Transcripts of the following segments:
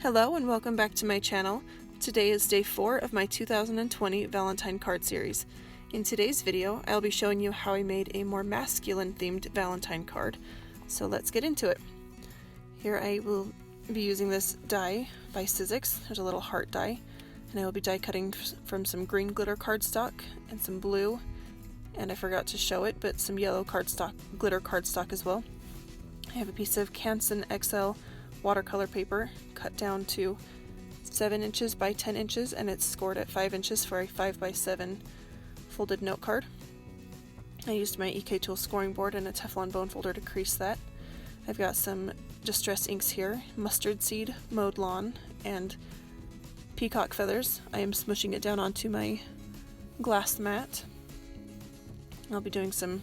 Hello and welcome back to my channel. Today is day 4 of my 2020 Valentine card series. In today's video, I'll be showing you how I made a more masculine themed Valentine card. So let's get into it. Here I will be using this die by Sizzix. There's a little heart die, and I will be die cutting from some green glitter cardstock and some blue, and I forgot to show it, but some yellow cardstock, glitter cardstock as well. I have a piece of Canson XL watercolor paper cut down to 7 inches by 10 inches, and it's scored at 5 inches for a 5 by 7 folded note card. I used my EK Tool scoring board and a Teflon bone folder to crease that. I've got some distress inks here, mustard seed, mowed lawn, and peacock feathers. I am smushing it down onto my glass mat. I'll be doing some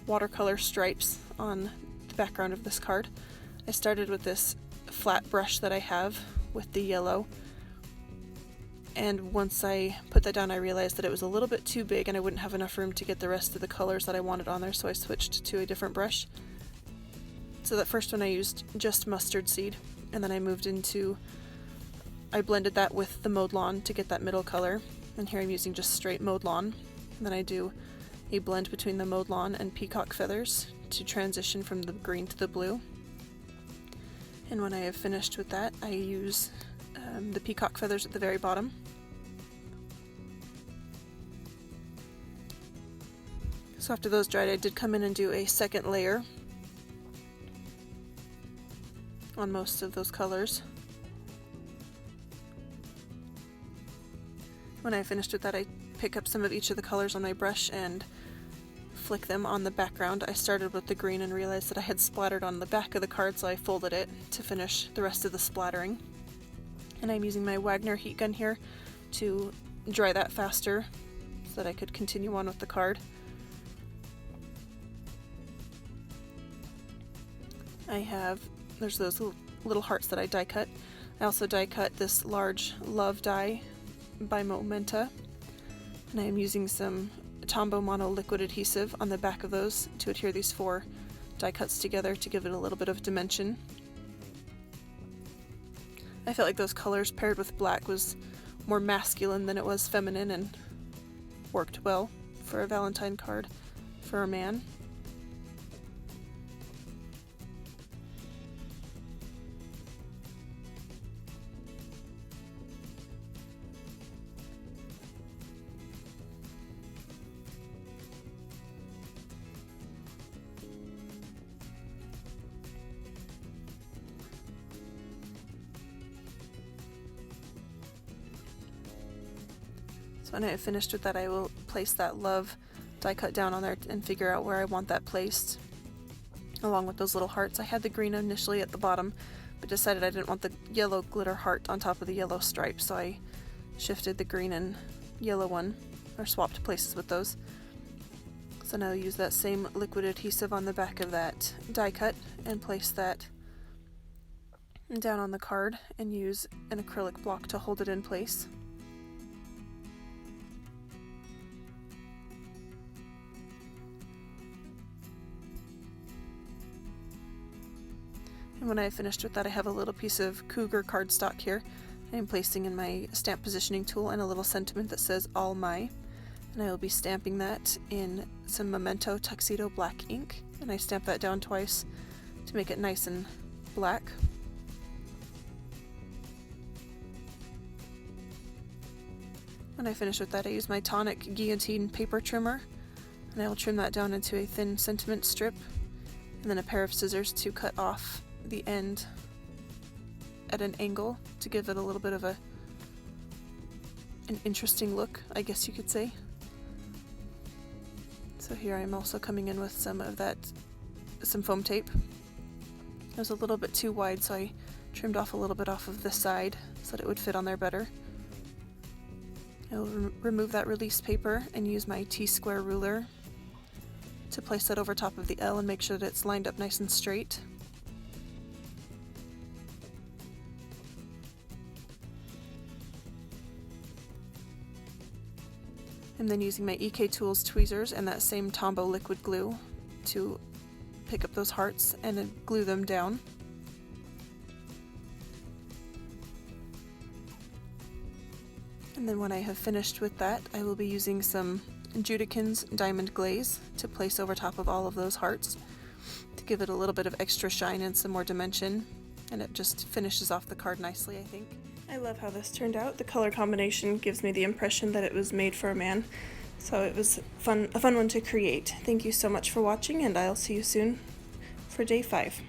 watercolor stripes on the background of this card. I started with this flat brush that I have with the yellow, and once I put that down I realized that it was a little bit too big and I wouldn't have enough room to get the rest of the colors that I wanted on there, so I switched to a different brush. So that first one I used just mustard seed, and then I blended that with the mowed lawn to get that middle color, and here I'm using just straight mowed lawn, and then I do a blend between the mowed lawn and peacock feathers to transition from the green to the blue. And when I have finished with that, I use the peacock feathers at the very bottom. So after those dried, I did come in and do a second layer on most of those colors. When I finished with that, I pick up some of each of the colors on my brush and flick them on the background. I started with the green and realized that I had splattered on the back of the card, so I folded it to finish the rest of the splattering. And I'm using my Wagner heat gun here to dry that faster so that I could continue on with the card. There's those little hearts that I die cut. I also die cut this large love die by Momenta, and I am using some Tombow mono liquid adhesive on the back of those to adhere these 4 die cuts together to give it a little bit of dimension. I felt like those colors paired with black was more masculine than it was feminine, and worked well for a Valentine card for a man. So when I have finished with that, I will place that love die cut down on there and figure out where I want that placed, along with those little hearts. I had the green initially at the bottom, but decided I didn't want the yellow glitter heart on top of the yellow stripe, so I shifted the green and yellow one, or swapped places with those. So now I'll use that same liquid adhesive on the back of that die cut and place that down on the card and use an acrylic block to hold it in place. And when I have finished with that, I have a little piece of Cougar cardstock here. I am placing in my stamp positioning tool and a little sentiment that says "All My," and I will be stamping that in some Memento tuxedo black ink, and I stamp that down twice to make it nice and black. When I finish with that, I use my tonic guillotine paper trimmer, and I will trim that down into a thin sentiment strip, and then a pair of scissors to cut off the end at an angle to give it a little bit of an interesting look, I guess you could say. So here I'm also coming in with some foam tape. It was a little bit too wide, so I trimmed off a little bit off of the side so that it would fit on there better. I will remove that release paper and use my T-square ruler to place that over top of the L and make sure that it's lined up nice and straight. I'm then using my EK Tools tweezers and that same Tombow liquid glue to pick up those hearts and then glue them down. And then when I have finished with that, I will be using some Judikins diamond glaze to place over top of all of those hearts to give it a little bit of extra shine and some more dimension, and it just finishes off the card nicely, I think. I love how this turned out. The color combination gives me the impression that it was made for a man, so it was a fun one to create. Thank you so much for watching, and I'll see you soon for day 5.